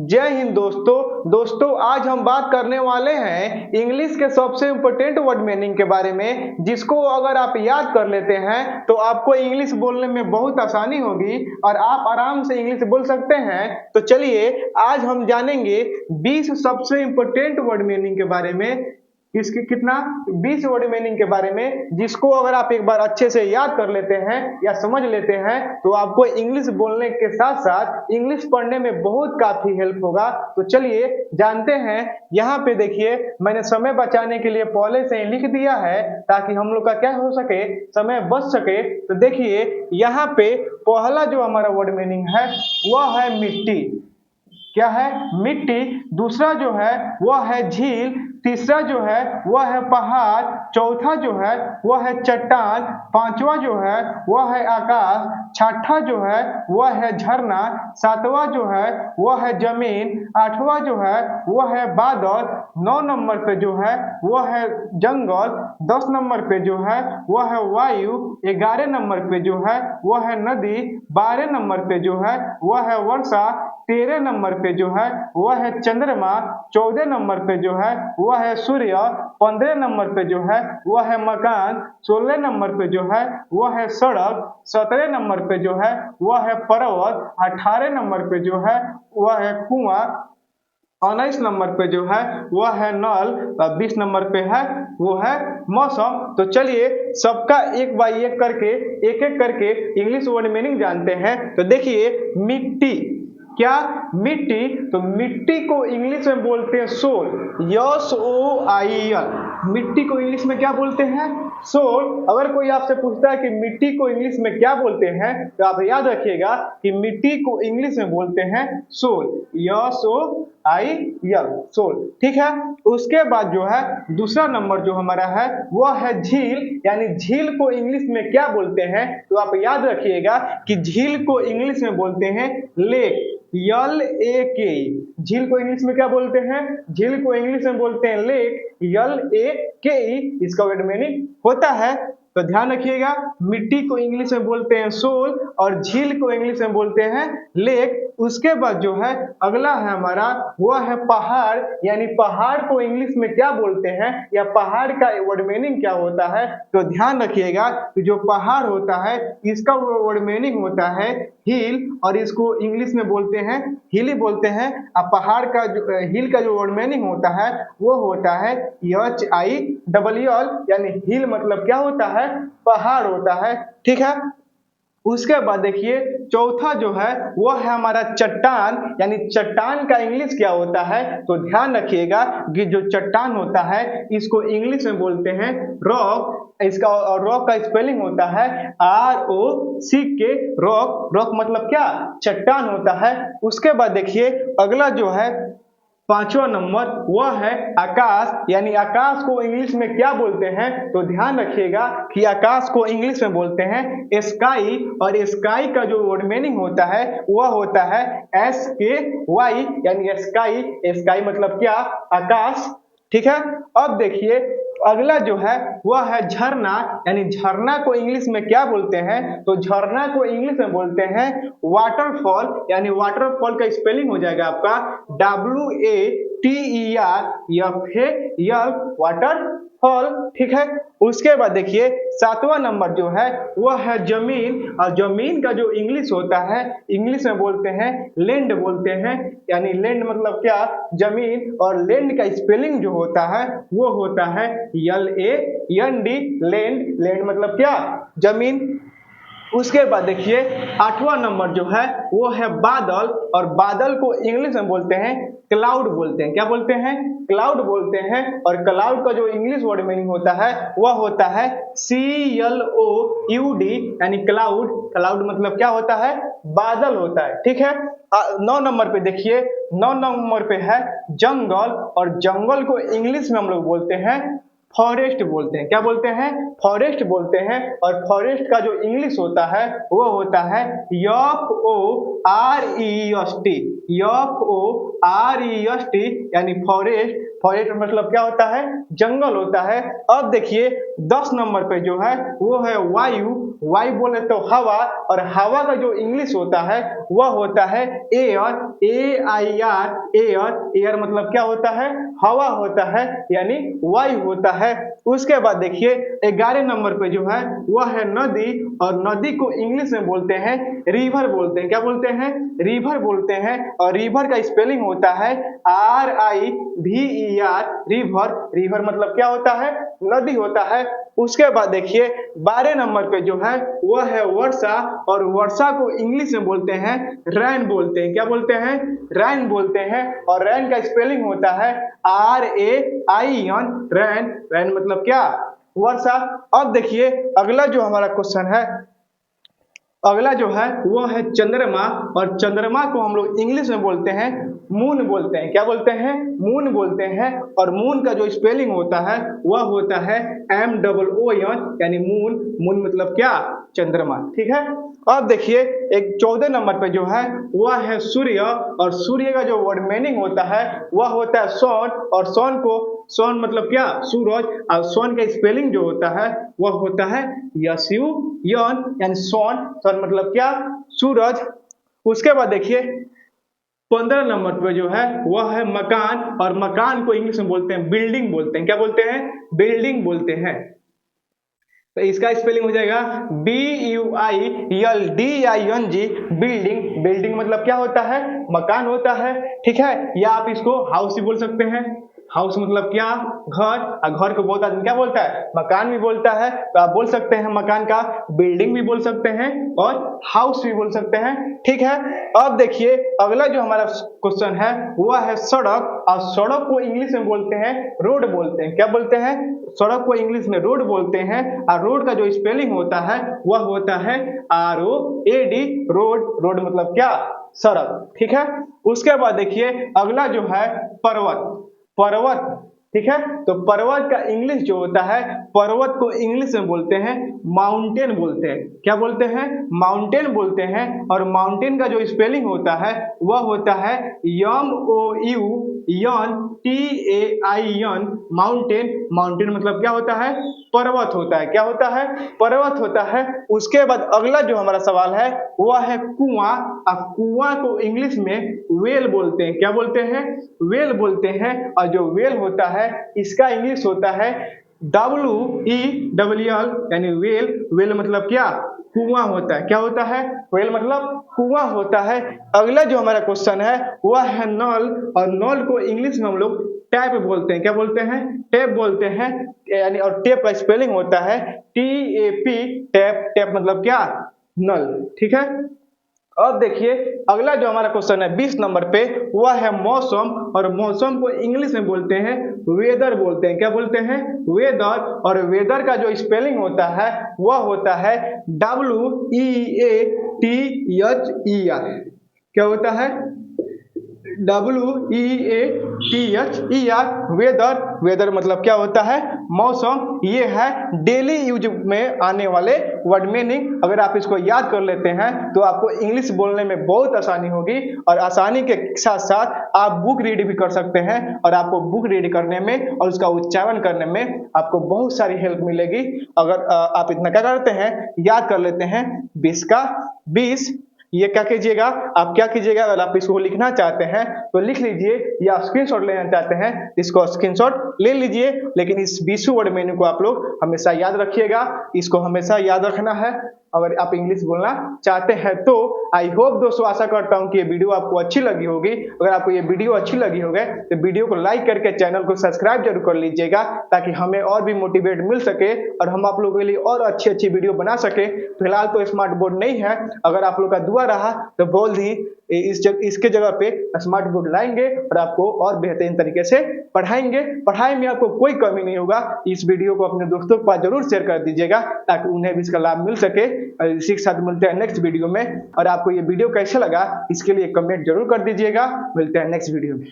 जय हिंद दोस्तों आज हम बात करने वाले हैं इंग्लिश के सबसे इम्पोर्टेंट वर्ड मीनिंग के बारे में, जिसको अगर आप याद कर लेते हैं तो आपको इंग्लिश बोलने में बहुत आसानी होगी और आप आराम से इंग्लिश बोल सकते हैं। तो चलिए आज हम जानेंगे 20 सबसे इम्पोर्टेंट वर्ड मीनिंग के बारे में। इसके कितना 20 वर्ड मीनिंग के बारे में, जिसको अगर आप एक बार अच्छे से याद कर लेते हैं या समझ लेते हैं तो आपको इंग्लिश बोलने के साथ साथ इंग्लिश पढ़ने में बहुत काफी हेल्प होगा। तो चलिए जानते हैं। यहाँ पे देखिए मैंने समय बचाने के लिए पहले से ही लिख दिया है ताकि हम लोग का क्या हो सके, समय बच सके। तो देखिए यहाँ पे पहला जो हमारा वर्ड मीनिंग है वह है मिट्टी। क्या है? मिट्टी। दूसरा जो है वह है झील। तीसरा जो है वह है पहाड़। चौथा जो है वह है चट्टान। पांचवा जो है वह है आकाश। छठा जो है वह है झरना। सातवां जो है वह है जमीन। आठवां जो है वह है बादल। 9 नंबर पे जो है वह है जंगल। 10 नंबर पे जो है वह है वायु। 11 नंबर पे जो है वह है नदी। 12 नंबर पे जो है वह है वर्षा। 13 नंबर पे जो है वह है चंद्रमा। 14 नंबर पे जो है वह है सूर्य। 15 नंबर पे जो है वह है मकान। 16 नंबर पे जो है वह है सड़क। 17 नंबर पे जो है वह है पर्वत। 18 नंबर पे जो है वह है कुआं। 19 नंबर पे जो है वह है नल। 20 नंबर पे है वो है मौसम। तो चलिए सबका एक बाय एक करके एक एक करके इंग्लिश वर्ड मीनिंग जानते हैं। तो देखिए मिट्टी। क्या? मिट्टी। तो मिट्टी को इंग्लिश में बोलते हैं सोल। SOIL। मिट्टी को इंग्लिश में क्या बोलते हैं? सोल। अगर कोई आपसे पूछता है कि मिट्टी को इंग्लिश में क्या बोलते हैं तो आप याद रखिएगा कि मिट्टी को इंग्लिश में बोलते हैं सोल। SOIL soul. ठीक है। उसके बाद जो है दूसरा नंबर जो हमारा है वह है झील। यानी झील को इंग्लिश में क्या बोलते हैं तो आप याद रखिएगा कि झील को इंग्लिश में बोलते हैं लेक। LAK। झील को इंग्लिश में क्या बोलते हैं? झील को इंग्लिश में बोलते हैं लेक। LAK इसका वर्ड मीनिंग होता है। तो ध्यान रखिएगा, मिट्टी को इंग्लिश में बोलते हैं सोल और झील को इंग्लिश में बोलते हैं लेक। उसके बाद जो है अगला है हमारा वह है पहाड़। यानी पहाड़ को इंग्लिश में क्या बोलते हैं या पहाड़ का वर्ड मीनिंग क्या होता है? तो ध्यान रखिएगा कि जो पहाड़ होता है इसका वर्ड मीनिंग होता है हिल और इसको इंग्लिश में बोलते हैं हिल ही बोलते हैं। अब पहाड़ का जो हिल का जो वर्ड मीनिंग होता है वो होता है HILL। यानी हिल मतलब क्या होता है? पहाड़ होता है। ठीक है। उसके बाद देखिए चौथा जो है वो है हमारा चट्टान। यानी चट्टान का इंग्लिश क्या होता है? तो ध्यान रखिएगा कि जो चट्टान होता है इसको इंग्लिश में बोलते हैं रॉक। इसका और रॉक का स्पेलिंग होता है ROCK। रॉक। रॉक मतलब क्या? चट्टान होता है। उसके बाद देखिए अगला जो है पांचवा नंबर वह है आकाश। यानी आकाश को इंग्लिश में क्या बोलते हैं? तो ध्यान रखिएगा कि आकाश को इंग्लिश में बोलते हैं स्काई और स्काई का जो वर्ड मीनिंग होता है वह होता है SKY। यानी स्काई। स्काई मतलब क्या? आकाश। ठीक है। अब देखिए अगला जो है वह है झरना। यानी झरना को इंग्लिश में क्या बोलते हैं? तो झरना को इंग्लिश में बोलते हैं वाटरफॉल। यानी वाटरफॉल का स्पेलिंग हो जाएगा आपका WATERFAL वाटरफॉल। ठीक है। उसके बाद देखिए सातवां नंबर जो है वह है जमीन और जमीन का जो इंग्लिश होता है इंग्लिश में बोलते हैं लैंड बोलते हैं। यानी लैंड मतलब क्या? जमीन। और लैंड का स्पेलिंग जो होता है वो होता है LAND। लैंड। लैंड मतलब क्या? जमीन। उसके बाद देखिए आठवां नंबर जो है वो है बादल और बादल को इंग्लिश में बोलते हैं क्लाउड बोलते हैं। क्या बोलते हैं? क्लाउड बोलते हैं। और क्लाउड का जो इंग्लिश वर्ड मीनिंग होता है वह होता है CLOUD। यानी क्लाउड। क्लाउड मतलब क्या होता है? बादल होता है। ठीक है। 9 नंबर पे देखिए 9 नंबर पे है जंगल और जंगल को इंग्लिश में हम लोग बोलते हैं फॉरेस्ट बोलते हैं। क्या बोलते हैं? फॉरेस्ट बोलते हैं। और फॉरेस्ट का जो इंग्लिश होता है वो होता है FOREST। यानी फॉरेस्ट। फॉरेस्ट मतलब क्या होता है? जंगल होता है। अब देखिए 10 नंबर पे जो है वो है वायु वायु बोले तो हवा, और हवा का जो इंग्लिश होता है वह होता है एयर, AIR, एयर। एयर मतलब क्या होता है? हवा होता है, यानी वायु होता है। उसके बाद देखिए 11 नंबर पे जो है वह है नदी, और नदी को इंग्लिश में बोलते हैं रिवर बोलते हैं। क्या बोलते हैं? रिवर बोलते हैं, और रिवर का स्पेलिंग होता है RIVER, रिवर। रिवर मतलब क्या होता है? नदी होता है। उसके बाद देखिए 12 नंबर पे जो है वह है वर्षा, और वर्षा को इंग्लिश में बोलते हैं रैन बोलते हैं। क्या बोलते हैं? रैन बोलते हैं, और रैन का स्पेलिंग होता है RAIN, रैन। रैन मतलब क्या? वर्षा। अब देखिए अगला जो हमारा क्वेश्चन है, अगला जो है वो है चंद्रमा, और चंद्रमा को हम लोग इंग्लिश में बोलते हैं मून बोलते हैं। क्या बोलते हैं? मून बोलते हैं, और मून का जो स्पेलिंग होता है वह होता है MOON, यानी मून। मून मतलब क्या? चंद्रमा। ठीक है। अब देखिए एक 14 नंबर पे जो है वह है सूर्य, और सूर्य का जो वर्ड मीनिंग होता है वह होता है सन, और सन को, सन मतलब क्या? सूरज, और सन का स्पेलिंग जो होता है वह होता है SUN, यानी सन। सन मतलब क्या? सूरज। उसके बाद देखिए 15 नंबर पे जो है वह है मकान, और मकान को इंग्लिश में बोलते हैं बिल्डिंग बोलते हैं। क्या बोलते हैं? बिल्डिंग बोलते हैं। तो इसका स्पेलिंग हो जाएगा BUILDING, बिल्डिंग। बिल्डिंग मतलब क्या होता है? मकान होता है। ठीक है। या आप इसको हाउस भी बोल सकते हैं। हाउस मतलब क्या? घर। और घर को बहुत आदमी क्या बोलता है? मकान भी बोलता है। तो आप बोल सकते हैं मकान का बिल्डिंग भी बोल सकते हैं, और हाउस भी बोल सकते हैं। ठीक है। अब देखिए अगला जो हमारा क्वेश्चन है वह है सड़क, और सड़क को इंग्लिश में बोलते हैं रोड बोलते हैं। क्या बोलते हैं? सड़क को इंग्लिश में रोड बोलते हैं, और रोड का जो स्पेलिंग होता है वह होता है ROAD, रोड। रोड मतलब क्या? सड़क। ठीक है। उसके बाद देखिए अगला जो है पर्वत। पर्वत। ठीक है। तो पर्वत का इंग्लिश जो होता है, पर्वत को इंग्लिश में बोलते हैं माउंटेन बोलते हैं। क्या बोलते हैं? माउंटेन बोलते हैं, और माउंटेन का जो स्पेलिंग होता है वह होता है MOUNTAIN, माउंटेन। माउंटेन मतलब क्या होता है? पर्वत होता है। क्या होता है? पर्वत होता है। उसके बाद अगला जो हमारा सवाल है वह है कुआं। अब कुआं को इंग्लिश में वेल बोलते हैं। क्या बोलते हैं? वेल बोलते हैं, और जो वेल होता है इसका इंग्लिश होता है WELL, यानी वेल। वेल मतलब क्या? कुआं होता है। क्या होता है? वेल मतलब कुआं होता है। अगला जो हमारा क्वेश्चन है वह है नल, और नल को इंग्लिश में हम लोग टैप बोलते हैं। क्या बोलते हैं? टैप बोलते हैं, यानी, और टैप का स्पेलिंग होता है TAP, टैप। टैप मतलब क्या? नल। ठीक है। अब देखिए अगला जो हमारा क्वेश्चन है 20 नंबर पे वह है मौसम, और मौसम को इंग्लिश में बोलते हैं वेदर बोलते हैं। क्या बोलते हैं? वेदर। और वेदर का जो स्पेलिंग होता है वह होता है WEATHER। क्या होता है? WEATHER, weather. वेदर मतलब क्या होता है? मौसम। ये है डेली यूज में आने वाले वर्ड मीनिंग। अगर आप इसको याद कर लेते हैं तो आपको इंग्लिश बोलने में बहुत आसानी होगी, और आसानी के साथ साथ आप बुक रीड भी कर सकते हैं, और आपको बुक रीड करने में और उसका उच्चारण करने में आपको बहुत सारी हेल्प मिलेगी। अगर आप इतना क्या करते हैं, याद कर लेते हैं 20 का 20। ये क्या कीजिएगा, आप क्या कीजिएगा, अगर आप इसको लिखना चाहते हैं तो लिख लीजिए, या स्क्रीनशॉट लेना चाहते हैं इसको स्क्रीनशॉट ले लीजिए। लेकिन इस 20 वर्ड मेन्यू को आप लोग हमेशा याद रखिएगा, इसको हमेशा याद रखना है अगर आप इंग्लिश बोलना चाहते हैं तो। आई होप दोस्तों, आशा करता हूं कि ये वीडियो आपको अच्छी लगी होगी। अगर आपको ये वीडियो अच्छी लगी होगी तो वीडियो को लाइक करके चैनल को सब्सक्राइब जरूर कर लीजिएगा, ताकि हमें और भी मोटिवेट मिल सके और हम आप लोगों के लिए और अच्छी अच्छी वीडियो बना सके। फिलहाल तो स्मार्ट बोर्ड नहीं है, अगर आप लोग का दुआ रहा तो बोल ही इसके जगह पे स्मार्ट बोर्ड लाएंगे और आपको और बेहतरीन तरीके से पढ़ाएंगे। पढ़ाई में आपको कोई कमी नहीं होगा। इस वीडियो को अपने दोस्तों के पास जरूर शेयर कर दीजिएगा, ताकि उन्हें भी इसका लाभ मिल सके। इसी के साथ मिलते हैं नेक्स्ट वीडियो में, और आपको ये वीडियो कैसे लगा इसके लिए कमेंट जरूर कर दीजिएगा। मिलते हैं नेक्स्ट वीडियो में।